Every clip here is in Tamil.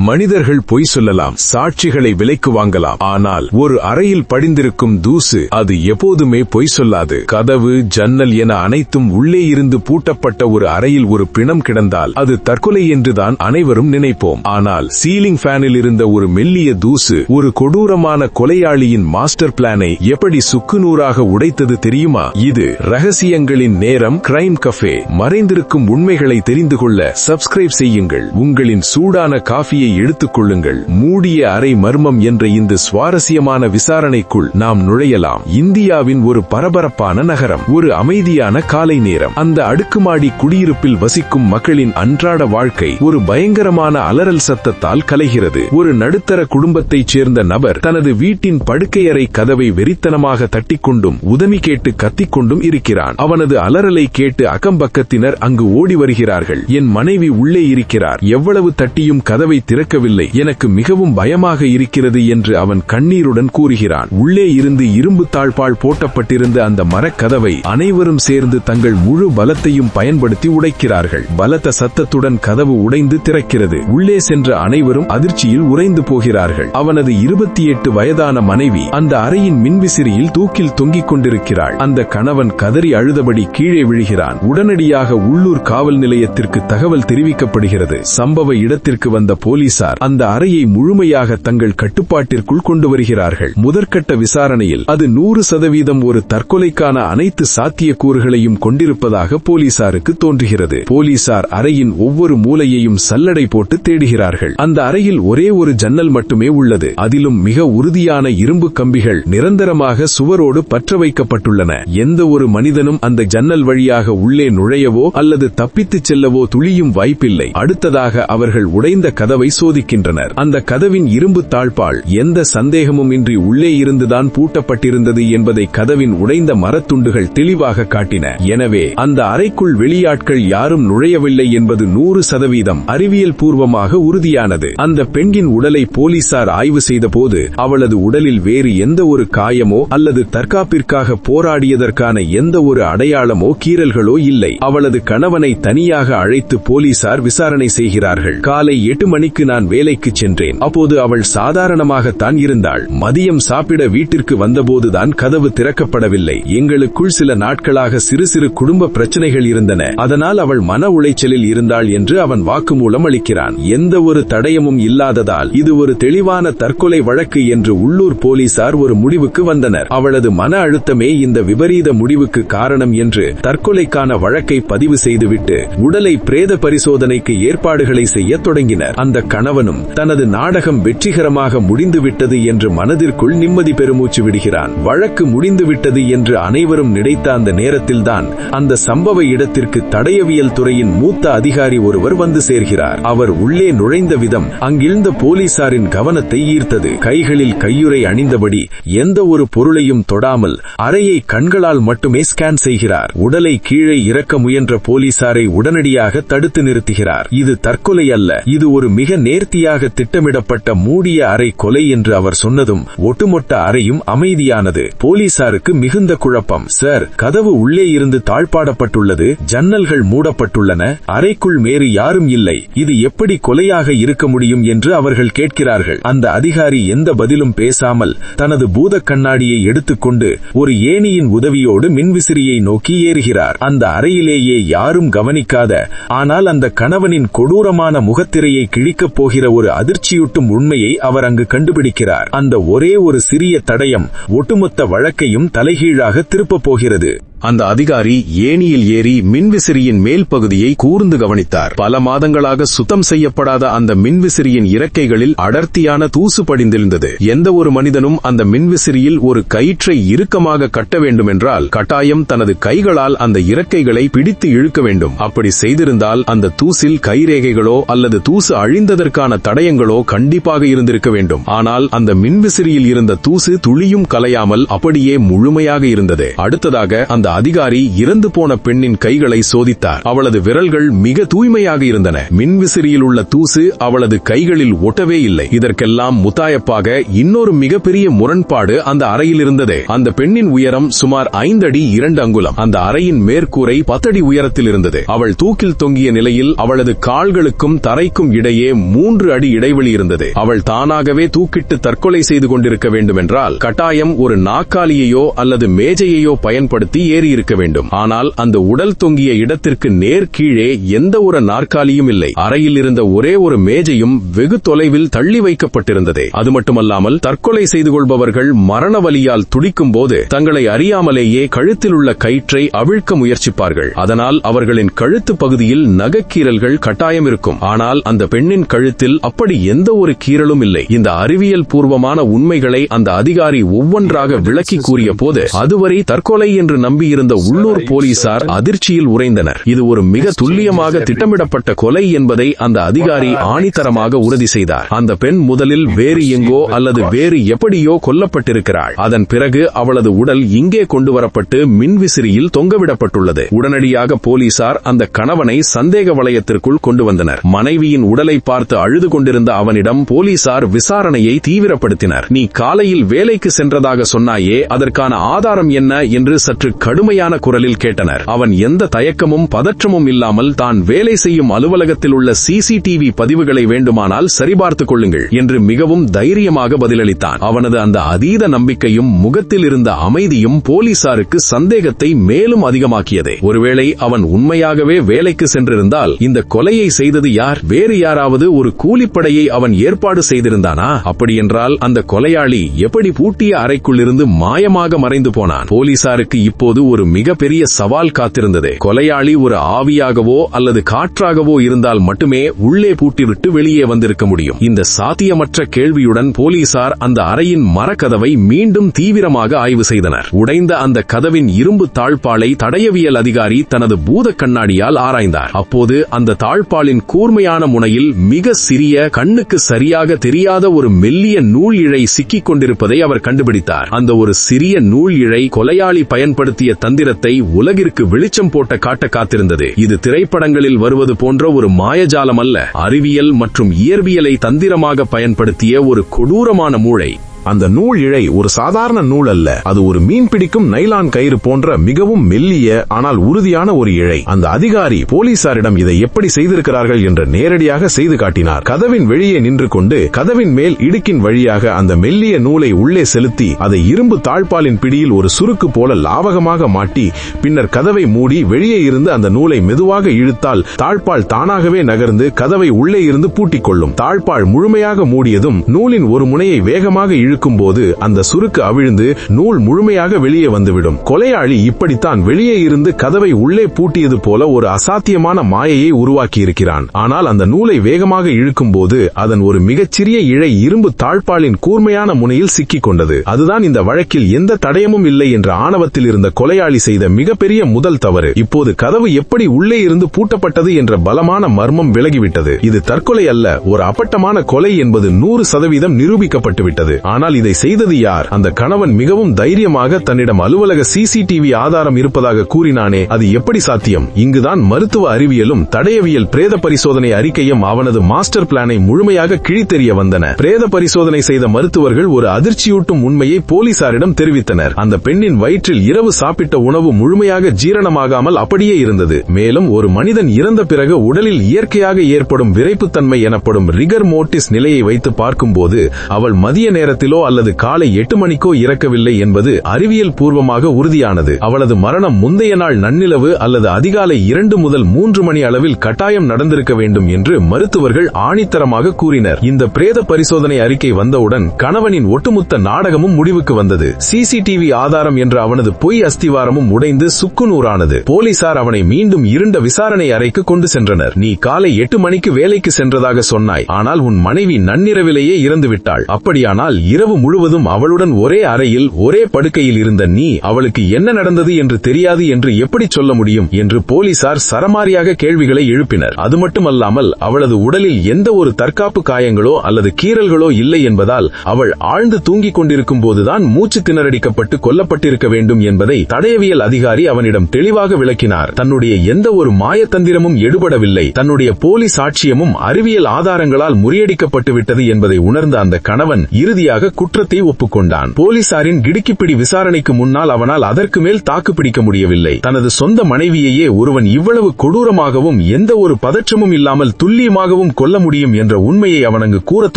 மனிதர்கள் பொய் சொல்லலாம், சாட்சிகளை விலைக்கு வாங்கலாம். ஆனால் ஒரு அறையில் படிந்திருக்கும் தூசு அது எப்போதுமே பொய் சொல்லாது. கதவு, ஜன்னல் என அனைத்தும் உள்ளே இருந்து பூட்டப்பட்ட ஒரு அறையில் ஒரு பிணம் கிடந்தால் அது தற்கொலை என்றுதான் அனைவரும் நினைப்போம். ஆனால் சீலிங் ஃபேனில் இருந்த ஒரு மெல்லிய தூசு ஒரு கொடூரமான கொலையாளியின் மாஸ்டர் பிளானை எப்படி சுக்குநூறாக உடைத்தது தெரியுமா? இது ரகசியங்களின் நேரம். Crime cafe. மறைந்திருக்கும் உண்மைகளை தெரிந்து கொள்ள சப்ஸ்கிரைப் செய்யுங்கள். உங்களின் சூடான காஃபியை எடுத்துக் கொள்ளுங்கள். மூடிய அறை மர்மம் என்ற இந்த சுவாரஸ்யமான விசாரணைக்குள் நாம் நுழையலாம். இந்தியாவின் ஒரு பரபரப்பான நகரம். ஒரு அமைதியான காலை நேரம். அந்த அடுக்குமாடி குடியிருப்பில் வசிக்கும் மக்களின் அன்றாட வாழ்க்கை ஒரு பயங்கரமான அலறல் சத்தத்தால் கலைகிறது. ஒரு நடுத்தர குடும்பத்தைச் சேர்ந்த நபர் தனது வீட்டின் படுக்கையறை கதவை வெறித்தனமாக தட்டிக்கொண்டும் உதவி கேட்டு கத்திக்கொண்டும் இருக்கிறான். அவனது அலறலை கேட்டு அக்கம்பக்கத்தினர் அங்கு ஓடி வருகிறார்கள். என் மனைவி உள்ளே இருக்கிறார், எவ்வளவு தட்டியும் கதவை திறக்கவில்லை, எனக்கு மிகவும் பயமாக இருக்கிறது என்று அவன் கண்ணீருடன் கூறுகிறான். உள்ளே இருந்து இரும்பு தாழ்பால் போட்டப்பட்டிருந்த அந்த மரக்கதவை அனைவரும் சேர்ந்து தங்கள் முழு பலத்தையும் பயன்படுத்தி உடைக்கிறார்கள். பலத்த சத்தத்துடன் கதவு உடைந்து திறக்கிறது. உள்ளே சென்ற அனைவரும் அதிர்ச்சியில் உறைந்து போகிறார்கள். அவனது 28 வயதான மனைவி அந்த அறையின் மின்விசிறியில் தூக்கில் தொங்கிக் கொண்டிருக்கிறாள். அந்த கணவன் கதறி அழுதபடி கீழே விழுகிறான். உடனடியாக உள்ளூர் காவல் நிலையத்திற்கு தகவல் தெரிவிக்கப்படுகிறது. சம்பவ இடத்திற்கு வந்த போலீசார் அந்த அறையை முழுமையாக தங்கள் கட்டுப்பாட்டிற்குள் கொண்டு வருகிறார்கள். முதற்கட்ட விசாரணையில் அது 100% ஒரு தற்கொலைக்கான அனைத்து சாத்தியக்கூறுகளையும் கொண்டிருப்பதாக போலீசாருக்கு தோன்றுகிறது. போலீசார் அறையின் ஒவ்வொரு மூலையையும் சல்லடை போட்டு தேடுகிறார்கள். அந்த அறையில் ஒரே ஒரு ஜன்னல் மட்டுமே உள்ளது. அதிலும் மிக உறுதியான இரும்பு கம்பிகள் நிரந்தரமாக சுவரோடு பற்ற வைக்கப்பட்டுள்ளன. எந்த ஒரு மனிதனும் அந்த ஜன்னல் வழியாக உள்ளே நுழையவோ அல்லது தப்பித்துச் செல்லவோ துளியும் வாய்ப்பில்லை. அடுத்ததாக அவர்கள் உடைந்த கதவை சோதிக்கின்றனர். அந்த கதவின் இரும்பு தாழ்பால் எந்த சந்தேகமும் இன்றி உள்ளே இருந்துதான் பூட்டப்பட்டிருந்தது என்பதை கதவின் உடைந்த மரத்துண்டுகள் தெளிவாக காட்டின. எனவே அந்த அறைக்குள் வெளியாட்கள் யாரும் நுழையவில்லை என்பது 100% அறிவியல் பூர்வமாக உறுதியானது. அந்த பெண்ணின் உடலை போலீசார் ஆய்வு செய்த போது அவளது உடலில் வேறு எந்த ஒரு காயமோ அல்லது தற்காப்பிற்காக போராடியதற்கான எந்த ஒரு அடையாளமோ கீறல்களோ இல்லை. அவளது கணவனை தனியாக அழைத்து போலீசார் விசாரணை செய்கிறார்கள். காலை 8 மணிக்கு நான் வேலைக்கு சென்றேன். அப்போது அவள் சாதாரணமாகத்தான் இருந்தாள். மதியம் சாப்பிட வீட்டிற்கு வந்தபோதுதான் கதவு திறக்கப்படவில்லை. எங்களுக்குள் சில நாட்களாக சிறு சிறு குடும்ப பிரச்சனைகள் இருந்தன. அதனால் அவள் மன உளைச்சலில் இருந்தாள் என்று அவன் வாக்குமூலம் அளிக்கிறான். எந்த ஒரு தடயமும் இல்லாததால் இது ஒரு தெளிவான தற்கொலை வழக்கு என்று உள்ளூர் போலீசார் ஒரு முடிவுக்கு வந்தனர். அவளது மன அழுத்தமே இந்த விபரீத முடிவுக்கு காரணம் என்று தற்கொலைக்கான வழக்கை பதிவு செய்துவிட்டு உடலை பிரேத பரிசோதனைக்கு ஏற்பாடுகளை செய்ய தொடங்கினர். அந்த கணவனும் தனது நாடகம் வெற்றிகரமாக முடிந்துவிட்டது என்று மனதிற்குள் நிம்மதி பெருமூச்சு விடுகிறான். வழக்கு முடிந்துவிட்டது என்று அனைவரும் நினைத்த அந்த நேரத்தில்தான் அந்த சம்பவ இடத்திற்கு தடயவியல் துறையின் மூத்த அதிகாரி ஒருவர் வந்து சேர்கிறார். அவர் உள்ளே நுழைந்த விதம் அங்கிருந்த போலீசாரின் கவனத்தை ஈர்த்தது. கைகளில் கையுறை அணிந்தபடி எந்த ஒரு பொருளையும் தொடாமல் அறையை கண்களால் மட்டுமே ஸ்கேன் செய்கிறார். உடலை கீழே இறக்க முயன்ற போலீசாரை உடனடியாக தடுத்து நிறுத்துகிறார். இது தற்கொலை அல்ல, இது ஒரு மிக நேர்த்தியாக திட்டமிடப்பட்ட மூடிய அறை கொலை என்று அவர் சொன்னதும் ஒட்டுமொத்த அறையும் அமைதியானது. போலீசாருக்கு மிகுந்த குழப்பம். சார், கதவு உள்ளே இருந்து தாழ்பாடப்பட்டுள்ளது, ஜன்னல்கள் மூடப்பட்டுள்ளன, அறைக்குள் வேறு யாரும் இல்லை, இது எப்படி கொலையாக இருக்க முடியும் என்று அவர்கள் கேட்கிறார்கள். அந்த அதிகாரி எந்த பதிலும் பேசாமல் தனது பூத கண்ணாடியை எடுத்துக்கொண்டு ஒரு ஏணியின் உதவியோடு மின்விசிறியை நோக்கி ஏறுகிறார். அந்த அறையிலேயே யாரும் கவனிக்காத ஆனால் அந்த கணவனின் கொடூரமான முகத்திரையை கிழிக்கப் போகிற ஒரு அதிர்ச்சியூட்டும் உண்மையை அவர் அங்கு கண்டுபிடிக்கிறார். அந்த ஒரே ஒரு சிறிய தடயம் ஒட்டுமொத்த வழக்கையும் தலைகீழாக திருப்பப் போகிறது. அந்த அதிகாரி ஏணியில் ஏறி மின்விசிறியின் மேல் பகுதியை கூர்ந்து கவனித்தார். பல மாதங்களாக சுத்தம் செய்யப்படாத அந்த மின்விசிறியின் இறக்கைகளில் அடர்த்தியான தூசு படிந்திருந்தது. எந்த ஒரு மனிதனும் அந்த மின்விசிறியில் ஒரு கயிற்றை இறுக்கமாக கட்ட வேண்டுமென்றால் கட்டாயம் தனது கைகளால் அந்த இறக்கைகளை பிடித்து இழுக்க வேண்டும். அப்படி செய்திருந்தால் அந்த தூசில் கைரேகைகளோ அல்லது தூசு அழிந்ததற்கான தடயங்களோ கண்டிப்பாக இருந்திருக்க வேண்டும். ஆனால் அந்த மின்விசிறியில் இருந்த தூசு துளியும் கலையாமல் அப்படியே முழுமையாக இருந்தது. அடுத்ததாக அந்த அதிகாரி இறந்து போன பெண்ணின் கைகளை சோதித்தார். அவளது விரல்கள் மிக தூய்மையாக இருந்தன. மின்விசிறியில் உள்ள தூசு அவளது கைகளில் ஒட்டவே இல்லை. இதற்கெல்லாம் முத்தாயப்பாக இன்னொரு மிகப்பெரிய முரண்பாடு அந்த அறையில் இருந்தது. அந்த பெண்ணின் உயரம் சுமார் 5 அடி 2 அங்குலம். அந்த அறையின் மேற்கூரை 10 அடி உயரத்தில் இருந்தது. அவள் தூக்கில் தொங்கிய நிலையில் அவளது கால்களுக்கும் தரைக்கும் இடையே 3 அடி இடைவெளி இருந்தது. அவள் தானாகவே தூக்கிட்டு தற்கொலை செய்து கொண்டிருக்க வேண்டுமென்றால் கட்டாயம் ஒரு நாற்காலியையோ அல்லது மேஜையையோ பயன்படுத்தி ஏறி இருக்க வேண்டும். ஆனால் அந்த உடல் தொங்கிய இடத்திற்கு நேர் கீழே எந்த ஒரு நாற்காலியும் இல்லை. அறையில் இருந்த ஒரே ஒரு மேஜையும் வெகு தொலைவில் தள்ளி வைக்கப்பட்டிருந்தது. அது மட்டுமல்லாமல் தற்கொலை செய்து கொள்பவர்கள் மரண வலியால் துடிக்கும் போது தங்களை அறியாமலேயே கழுத்தில் உள்ள கயிற்றை அவிழ்க்க முயற்சிப்பார்கள். அதனால் அவர்களின் கழுத்து பகுதியில் நகைக்கீறல்கள் கட்டாயம் இருக்கும். ஆனால் அந்த பெண்ணின் கழுத்தில் அப்படி எந்த ஒரு கீறலும் இல்லை. இந்த அறிவியல் பூர்வமான உண்மைகளை அந்த அதிகாரி ஒவ்வொன்றாக விளக்கி கூறிய போது அதுவரை தற்கொலை என்று நம்பியிருந்த உள்ளூர் போலீசார் அதிர்ச்சியில் உறைந்தனர். இது ஒரு மிக துல்லியமாக திட்டமிடப்பட்ட கொலை என்பதை அந்த அதிகாரி ஆணித்தரமாக உறுதி செய்தார். அந்த பெண் முதலில் வேறு எங்கோ அல்லது வேறு எப்படியோ கொல்லப்பட்டிருக்கிறாள். அதன் பிறகு அவளது உடல் இங்கே கொண்டு வரப்பட்டு மின்விசிறியில் தொங்கவிடப்பட்டுள்ளது. உடனடியாக போலீசார் அந்த கணவனை சந்தேக வளையத்திற்குள் கொண்டு வந்தனர். மனைவியின் உடலை பார்த்து அழுது கொண்டிருந்த அவனிடம் போலீசார் விசாரணையை தீவிரப்படுத்தினர். நீ காலையில் வேலைக்கு சென்றதாக சொன்னாயே, அதற்கான ஆதாரம் என்ன என்று சற்று கடுமையான குரலில் கேட்டனர். அவன் எந்த தயக்கமும் பதற்றமும் இல்லாமல் தான் வேலை செய்யும் அலுவலகத்தில் உள்ள சிசிடிவி பதிவுகளை வேண்டுமானால் சரிபார்த்துக் கொள்ளுங்கள் என்று மிகவும் தைரியமாக பதிலளித்தான். அவனது அந்த அதீத நம்பிக்கையும் முகத்தில் இருந்த அமைதியும் போலீசாருக்கு சந்தேகத்தை மேலும் அதிகமாக்கியது. ஒருவேளை அவன் உண்மையாகவே வேலைக்கு சென்றிருந்தால் இந்த கொலையை செய்தது யார்? வேறு யாராவது ஒரு கூலிப்படையை அவன் ஏற்பாடு செய்திருந்தானா? அப்படியென்றால் அந்த கொலையாளி எப்படி பூட்டிய அறைக்குள்ளிருந்து மாயமாக மறைந்து போனான்? போலீசாருக்கு இப்போது ஒரு மிகப்பெரிய சவால் காத்திருந்தது. கொலையாளி ஒரு ஆவியாகவோ அல்லது காற்றாகவோ இருந்தால் மட்டுமே உள்ளே பூட்டிவிட்டு வெளியே வந்திருக்க முடியும். இந்த சாத்தியமற்ற கேள்வியுடன் போலீசார் அந்த அறையின் மரக்கதவை மீண்டும் தீவிரமாக ஆய்வு செய்தனர். உடைந்த அந்த கதவின் இரும்பு தாழ்பாளை தடயவியல் அதிகாரி தனது பூத கண்ணாடியால் ஆராய்ந்தார். அப்போது அந்த தாழ்பாளின் கூர்மையான முனையில் மிக சிறிய, கண்ணுக்கு சரியாக தெரியாத ஒரு மெல்லிய நூல் இழை சிக்கிக் கொண்டிருப்பதை அவர் கண்டுபிடித்தார். அந்த ஒரு சிறிய நூல் இழை கொலையாளி பயன்படுத்திய தந்திரத்தை உலகிற்கு வெளிச்சம் போட்ட காட்ட காத்திருந்தது. இது திரைப்படங்களில் வருவது போன்ற ஒரு மாயஜாலம் அல்ல, அறிவியல் மற்றும் இயற்பியலை தந்திரமாக பயன்படுத்திய ஒரு கொடூரமான மூளை. அந்த நூல் இழை ஒரு சாதாரண நூல் அல்ல. அது ஒரு மீன் பிடிக்கும் நைலான் கயிறு போன்ற மிகவும் மெல்லிய ஆனால் உறுதியான ஒரு இழை. அந்த அதிகாரி போலீசாரிடம் இதை எப்படி செய்திருக்கிறார்கள் என்று நேரடியாக செய்து காட்டினார். கதவின் வெளியே நின்று கொண்டு கதவின் மேல் இடுக்கின் வழியாக அந்த மெல்லிய நூலை உள்ளே செலுத்தி அதை இரும்பு தாழ்பாலின் பிடியில் ஒரு சுருக்கு போல லாவகமாக மாட்டி பின்னர் கதவை மூடி வெளியே இருந்து அந்த நூலை மெதுவாக இழுத்தால் தாழ்பால் தானாகவே நகர்ந்து கதவை உள்ளே இருந்து பூட்டிக் கொள்ளும். தாழ்பால் முழுமையாக மூடியதும் நூலின் ஒரு முனையை வேகமாக இழுக்கும் போது அந்த சுருக்கு அவிழ்ந்து நூல் முழுமையாக வெளியே வந்துவிடும். கொலையாளி இப்படித்தான் வெளியே இருந்து கதவை உள்ளே பூட்டியது போல ஒரு அசாத்தியமான மாயையை உருவாக்கியிருக்கிறான். ஆனால் அந்த நூலை வேகமாக இழுக்கும் போது அதன் ஒரு மிகச்சிறிய இழை இரும்பு தாழ்பாலின் கூர்மையான முனையில் சிக்கிக் கொண்டது. அதுதான் இந்த வழக்கில் எந்த தடயமும் இல்லை என்ற ஆணவத்தில் இருந்த கொலையாளி செய்த மிகப்பெரிய முதல் தவறு. இப்போது கதவு எப்படி உள்ளே இருந்து பூட்டப்பட்டது என்ற பலமான மர்மம் விலகிவிட்டது. இது தற்கொலை அல்ல, ஒரு அப்பட்டமான கொலை என்பது 100% நிரூபிக்கப்பட்டுவிட்டது. ஆனால் இதை செய்தது யார்? அந்த கணவன் மிகவும் தைரியமாக தன்னிடம் அலுவலக சிசிடிவி ஆதாரம் இருப்பதாக கூறினானே, அது எப்படி சாத்தியம்? இங்குதான் மருத்துவ அறிவியலும் தடயவியல் பிரேத பரிசோதனை அறிக்கையும் அவனது மாஸ்டர் பிளானை முழுமையாக கிழித்தெறிய வந்தன. பிரேத பரிசோதனை செய்த மருத்துவர்கள் ஒரு அதிர்ச்சியூட்டும் உண்மையை போலீசாரிடம் தெரிவித்தனர். அந்த பெண்ணின் வயிற்றில் இரவு சாப்பிட்ட உணவு முழுமையாக ஜீரணமாகாமல் அப்படியே இருந்தது. மேலும் ஒரு மனிதன் இறந்த பிறகு உடலில் இயற்கையாக ஏற்படும் விரைப்புத்தன்மை எனப்படும் ரிகர் மோர்டிஸ் நிலையை வைத்து பார்க்கும்போது அவள் மதிய நேரத்திலோ அல்லது காலை 8 மணிக்கோ இறக்கவில்லை என்பது அறிவியல் பூர்வமாக உறுதியானது. அவளது மரணம் முந்தைய நாள் நன்னிலவு அல்லது அதிகாலை 2 முதல் 3 மணி அளவில் கட்டாயம் நடந்திருக்க வேண்டும் என்று மருத்துவர்கள் ஆணித்தரமாக கூறினர். இந்த பிரேத பரிசோதனை அறிக்கை வந்தவுடன் கணவனின் ஒட்டுமொத்த நாடகமும் முடிவுக்கு வந்தது. சிசிடிவி ஆதாரம் என்ற அவனது பொய் அஸ்திவாரமும் உடைந்து சுக்குநூறானது. போலீசார் அவனை மீண்டும் இருண்ட விசாரணை அறைக்கு கொண்டு சென்றனர். நீ காலை 8 மணிக்கு வேலைக்கு சென்றதாக சொன்னாய், ஆனால் உன் மனைவி நன்னிரவிலேயே இறந்துவிட்டாள். அப்படியானால் இரவு முழுவதும் அவளுடன் ஒரே அறையில் ஒரே படுக்கையில் இருந்த நீ அவளுக்கு என்ன நடந்தது என்று தெரியாது என்று எப்படி சொல்ல முடியும் என்று போலீசார் சரமாரியாக கேள்விகளை எழுப்பினர். அது மட்டுமல்லாமல் அவளது உடலில் எந்த ஒரு தற்காப்பு காயங்களோ அல்லது கீறல்களோ இல்லை என்பதால் அவள் ஆழ்ந்து தூங்கிக் கொண்டிருக்கும் போதுதான் மூச்சு திணறடிக்கப்பட்டு கொல்லப்பட்டிருக்க வேண்டும் என்பதை தடயவியல் அதிகாரி அவனிடம் தெளிவாக விளக்கினார். தன்னுடைய எந்த ஒரு மாயத்தந்திரமும் எடுபடவில்லை, தன்னுடைய போலி சாட்சியமும் அறிவியல் ஆதாரங்களால் முறியடிக்கப்பட்டு விட்டது என்பதை உணர்ந்த அந்த கணவன் இறுதியாக குற்றத்தை ஒப்புக்கொண்டான். போலீசாரின் கிடுக்கிப்பிடி விசாரணைக்கு முன்னால் அவனால் அதற்கு மேல் தாக்குப்பிடிக்க முடியவில்லை. தனது சொந்த மனைவியையே ஒருவன் இவ்வளவு கொடூரமாகவும் எந்த ஒரு பதற்றமும் இல்லாமல் துல்லியமாகவும் கொல்ல முடியும் என்ற உண்மையை அவன் அங்கு கூறத்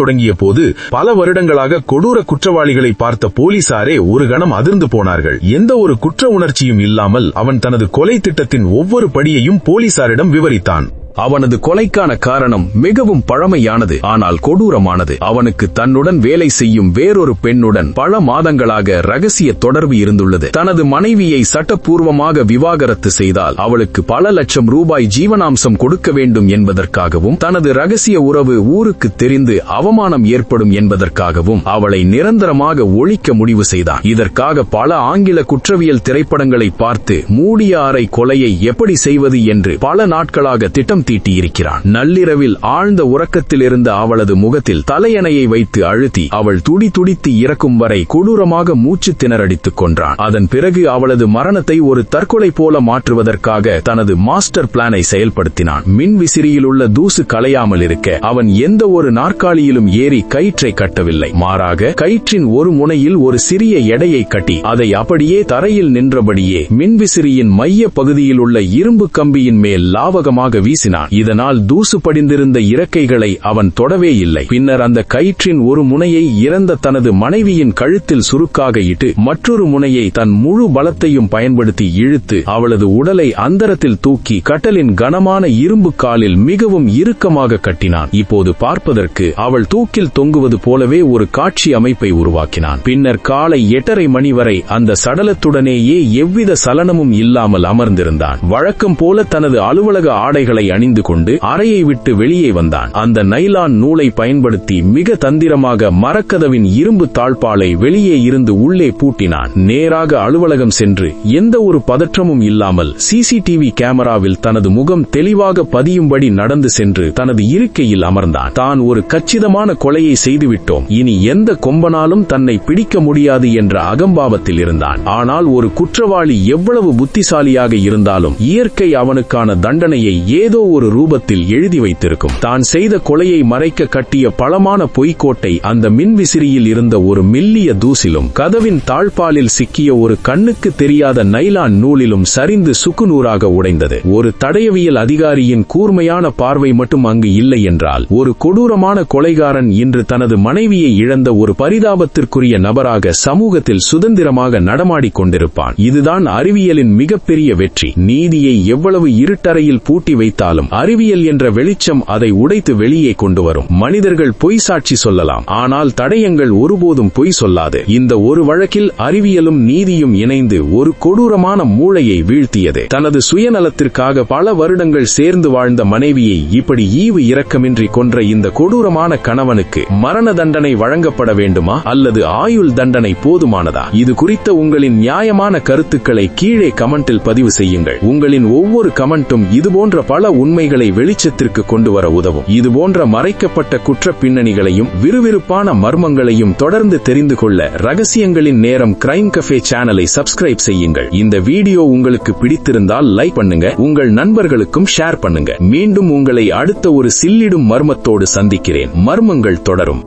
தொடங்கிய போது பல வருடங்களாக கொடூர குற்றவாளிகளை பார்த்த போலீசாரே ஒரு கணம் அதிர்ந்து போனார்கள். எந்த ஒரு குற்ற உணர்ச்சியும் இல்லாமல் அவன் தனது கொலை திட்டத்தின் ஒவ்வொரு படியையும் போலீசாரிடம் விவரித்தான். அவனது கொலைக்கான காரணம் மிகவும் பழமையானது, ஆனால் கொடூரமானது. அவனுக்கு தன்னுடன் வேலை செய்யும் வேறொரு பெண்ணுடன் பல மாதங்களாக ரகசிய தொடர்பு இருந்துள்ளது. தனது மனைவியை சட்டப்பூர்வமாக விவாகரத்து செய்தால் அவளுக்கு பல லட்சம் ரூபாய் ஜீவனாம்சம் கொடுக்க வேண்டும் என்பதற்காகவும், தனது ரகசிய உறவு ஊருக்கு தெரிந்து அவமானம் ஏற்படும் என்பதற்காகவும் அவளை நிரந்தரமாக ஒழிக்க முடிவு செய்தான். இதற்காக பல ஆங்கில குற்றவியல் திரைப்படங்களை பார்த்து மூடிய அறை கொலையை எப்படி செய்வது என்று பல நாட்களாக திட்டம் தீட்டியிருக்கிறான். நள்ளிரவில் ஆழ்ந்த உறக்கத்தில் இருந்த அவளது முகத்தில் தலையணையை வைத்து அழுத்தி அவள் துடி துடித்து இறக்கும் வரை கொடூரமாக மூச்சு திணறடித்துக் கொன்றான். அதன் பிறகு அவளது மரணத்தை ஒரு தற்கொலை போல மாற்றுவதற்காக தனது மாஸ்டர் பிளானை செயல்படுத்தினான். மின் விசிறியில் உள்ள தூசு களையாமல் இருக்க அவன் எந்த ஒரு நாற்காலியிலும் ஏறி கயிற்றை கட்டவில்லை. மாறாக கயிற்றின் ஒரு முனையில் ஒரு சிறிய எடையை கட்டி அதை அப்படியே தரையில் நின்றபடியே மின்விசிறியின் மைய பகுதியில் உள்ள இரும்பு கம்பியின் மேல் லாவகமாக வீசினான். இதனால் தூசு படிந்திருந்த இறக்கைகளை அவன் தொடவே இல்லை. பின்னர் அந்த கயிற்றின் ஒரு முனையை இறந்த தனது மனைவியின் கழுத்தில் சுருக்காக இட்டு மற்றொரு முனையை தன் முழு பலத்தையும் பயன்படுத்தி இழுத்து அவளது உடலை அந்தரத்தில் தூக்கி கட்டலின் கனமான இரும்பு காலில் மிகவும் இறுக்கமாக கட்டினான். இப்போது பார்ப்பதற்கு அவள் தூக்கில் தொங்குவது போலவே ஒரு காட்சி அமைப்பை உருவாக்கினான். பின்னர் காலை 8:30 மணி வரை அந்த சடலத்துடனேயே எவ்வித சலனமும் இல்லாமல் அமர்ந்திருந்தான். வழக்கம் போல தனது அலுவலக ஆடைகளை அணிந்து கொண்டு அறையை விட்டு வெளியே வந்தான். அந்த நைலான் நூலை பயன்படுத்தி மிக தந்திரமாக மரக்கதவின் இரும்பு தாழ்பாலை வெளியே இருந்து உள்ளே பூட்டினான். நேராக அலுவலகம் சென்று எந்த ஒரு பதற்றமும் இல்லாமல் சிசிடிவி கேமராவில் தனது முகம் தெளிவாக பதியும்படி நடந்து சென்று தனது இருக்கையில் அமர்ந்தான். தான் ஒரு கச்சிதமான கொலையை செய்துவிட்டோம், இனி எந்த கொம்பனாலும் தன்னை பிடிக்க முடியாது என்ற அகம்பாவத்தில் இருந்தான். ஆனால் ஒரு குற்றவாளி எவ்வளவு புத்திசாலியாக இருந்தாலும் இயற்கை அவனுக்கான தண்டனையை ஏதோ ஒரு ரூபத்தில் எழுதி வைத்திருக்கும். தான் செய்த கொலையை மறைக்க கட்டிய பலமான பொய்க்கோட்டை அந்த மின்விசிறியில் இருந்த ஒரு மெல்லிய தூசிலும் கதவின் தாழ்பாலில் சிக்கிய ஒரு கண்ணுக்கு தெரியாத நைலான் நூலிலும் சரிந்து சுக்குநூறாக உடைந்தது. ஒரு தடயவியல் அதிகாரியின் கூர்மையான பார்வை மட்டும் அங்கு இல்லை என்றால் ஒரு கொடூரமான கொலைகாரன் இன்று தனது மனைவியை இழந்த ஒரு பரிதாபத்திற்குரிய நபராக சமூகத்தில் சுதந்திரமாக நடமாடிக் கொண்டிருப்பான். இதுதான் அறிவியலின் மிகப்பெரிய வெற்றி. நீதியை எவ்வளவு இருட்டறையில் பூட்டி வைத்தாலும் அறிவியல் என்ற வெளிச்சம் அதை உடைத்து வெளியே கொண்டு வரும். மனிதர்கள் பொய் சாட்சி சொல்லலாம், ஆனால் தடயங்கள் ஒருபோதும் பொய் சொல்லாது. இந்த ஒரு வழக்கில் அறிவியலும் நீதியும் இணைந்து ஒரு கொடூரமான மூளையை வீழ்த்தியது. தனது சுயநலத்திற்காக பல வருடங்கள் சேர்ந்து வாழ்ந்த மனைவியை இப்படி ஈவு இரக்கமின்றி கொன்ற இந்த கொடூரமான கணவனுக்கு மரண தண்டனை வழங்கப்பட வேண்டுமா அல்லது ஆயுள் தண்டனை போதுமானதா? இது குறித்த உங்களின் நியாயமான கருத்துக்களை கீழே கமெண்டில் பதிவு செய்யுங்கள். உங்களின் ஒவ்வொரு கமெண்ட்டும் இதுபோன்ற பல உண்மைகளை வெளிச்சத்திற்கு கொண்டு வர உதவும். இதுபோன்ற மறைக்கப்பட்ட குற்ற பின்னணிகளையும் விறுவிறுப்பான மர்மங்களையும் தொடர்ந்து தெரிந்து கொள்ள ரகசியங்களின் நேரம் கிரைம் கஃபே சேனலை சப்ஸ்கிரைப் செய்யுங்கள். இந்த வீடியோ உங்களுக்கு பிடித்திருந்தால் லைக் பண்ணுங்க, உங்கள் நண்பர்களுக்கும் ஷேர் பண்ணுங்க. மீண்டும் உங்களை அடுத்த ஒரு சில்லிடும் மர்மத்தோடு சந்திக்கிறேன். மர்மங்கள் தொடரும்.